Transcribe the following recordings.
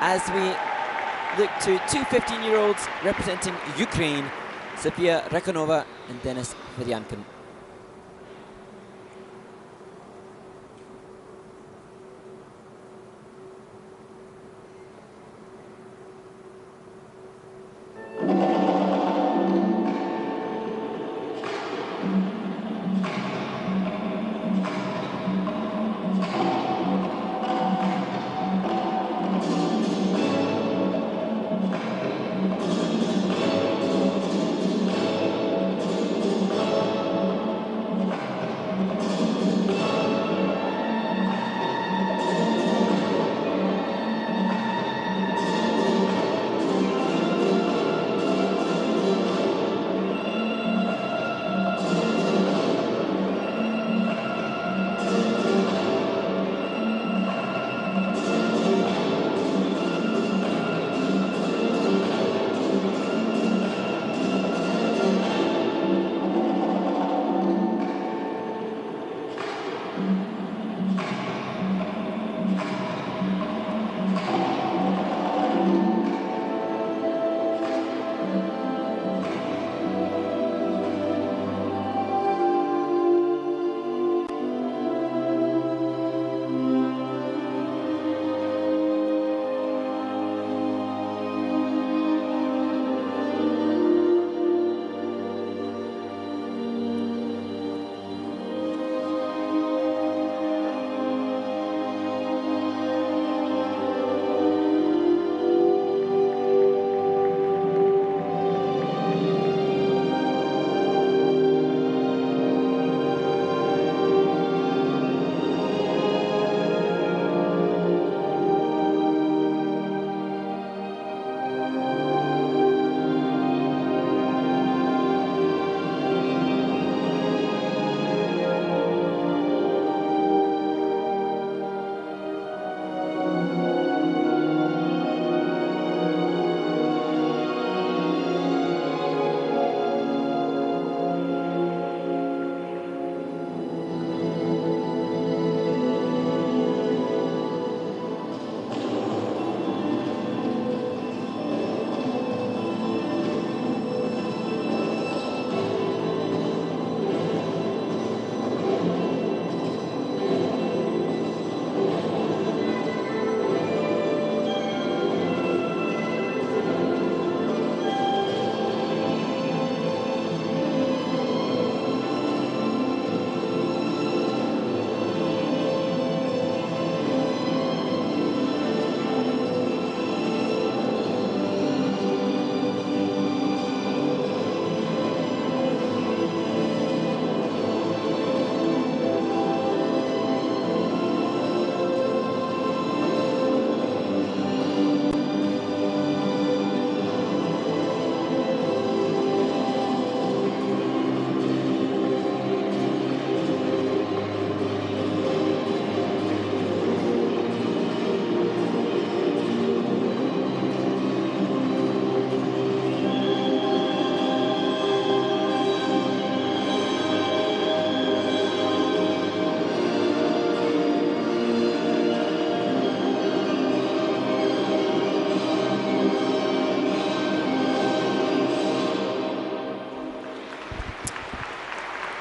as we look to two 15-year-olds representing Ukraine, Sofiia REKUNOVA and Denis FEDIANKIN.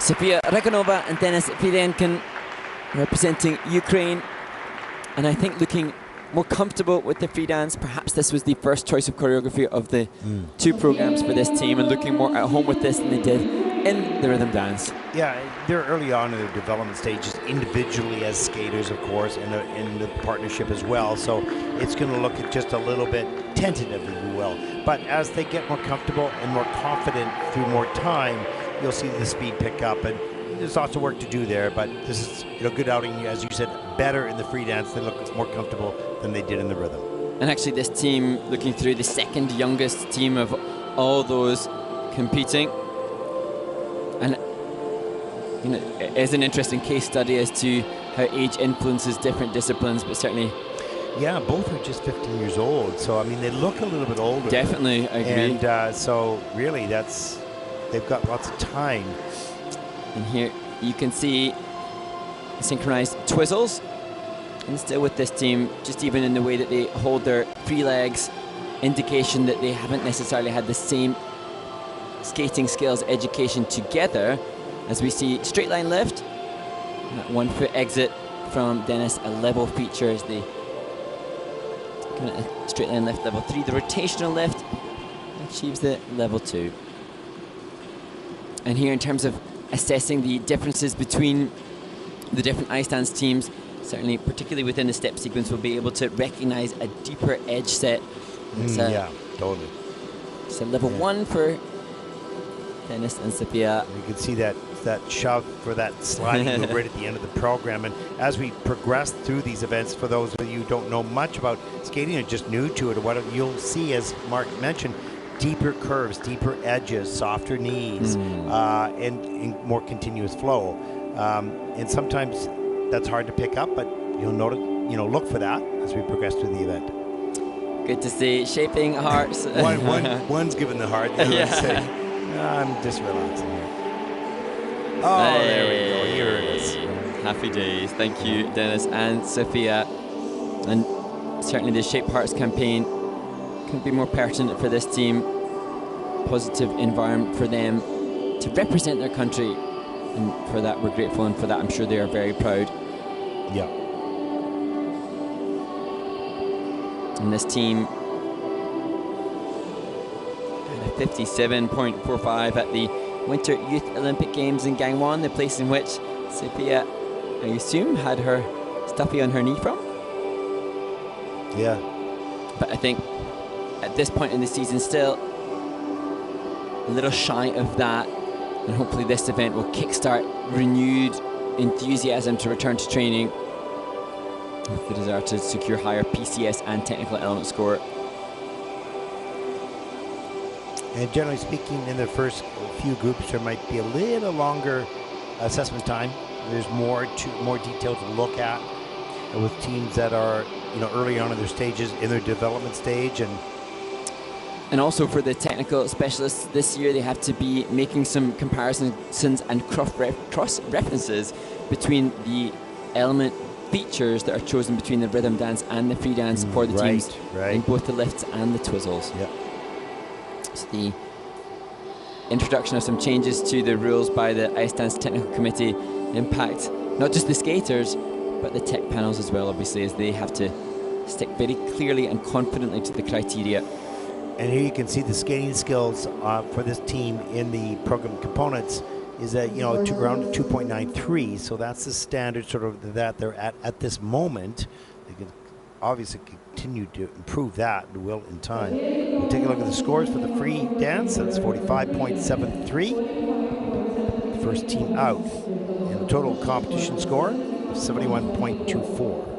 Sofiia REKUNOVA and Denis FEDIANKIN representing Ukraine, and I think looking more comfortable with the free dance. Perhaps this was the first choice of choreography of the two programs for this team, and looking more at home with this than they did in the rhythm dance. Yeah, they're early on in their development stages, individually as skaters, of course, and in the partnership as well. So it's going to look just a little bit tentative, if you will. But as they get more comfortable and more confident through more time, you'll see the speed pick up, and there's lots of work to do there. But this is a good outing, as you said, better in the free dance. They look more comfortable than they did in the rhythm. And actually, this team, looking through, the second youngest team of all those competing, and you know, it is an interesting case study as to how age influences different disciplines, but certainly. Yeah, both are just 15 years old, so I mean they look a little bit older. Definitely, I agree. And so really, they've got lots of time. And here you can see synchronized twizzles. And still with this team, just even in the way that they hold their free legs, indication that they haven't necessarily had the same skating skills education together, as we see straight line lift, that 1 foot exit from Dennis, a level feature as the kind of straight line lift level 3. The rotational lift achieves the level 2. And here, in terms of assessing the differences between the different ice dance teams, certainly particularly within the step sequence, we'll be able to recognize a deeper edge set. Yeah, totally. So level 1 for Dennis and Sofiia. You can see that shove for that sliding move right at the end of the program. And as we progress through these events, for those of you who don't know much about skating or just new to it, what you'll see, as Mark mentioned, deeper curves, deeper edges, softer knees, and more continuous flow. And sometimes that's hard to pick up, but you'll notice, look for that as we progress through the event. Good to see. Shaping hearts. One's giving the heart, the other one's saying, I'm just relaxing here. Oh, hey. There we go. Here it is. Happy days. Thank you, Dennis and Sofiia. And certainly the Shape Hearts campaign couldn't be more pertinent for this team. Positive environment for them to represent their country. And for that, we're grateful. And for that, I'm sure they are very proud. Yeah. And this team, 57.45 at the Winter Youth Olympic Games in Gangwon, the place in which Sofiia, I assume, had her stuffy on her knee from. Yeah. But I think at this point in the season, still a little shy of that, and hopefully this event will kickstart renewed enthusiasm to return to training with the desire to secure higher PCS and technical element score. And generally speaking, in the first few groups, there might be a little longer assessment time. There's more detail to look at with teams that are, early on in their stages, in their development stage, and also for the technical specialists this year, they have to be making some comparisons and cross references between the element features that are chosen between the rhythm dance and the free dance for the teams in both the lifts and the twizzles. Yeah. So the introduction of some changes to the rules by the Ice Dance Technical Committee impact not just the skaters, but the tech panels as well, obviously, as they have to stick very clearly and confidently to the criteria. And here you can see the skating skills for this team in the program components is that, around 2.93. So that's the standard sort of that they're at this moment. They can obviously continue to improve that, and will in time. We'll take a look at the scores for the free dance. That's 45.73. First team out. And the total competition score of 71.24.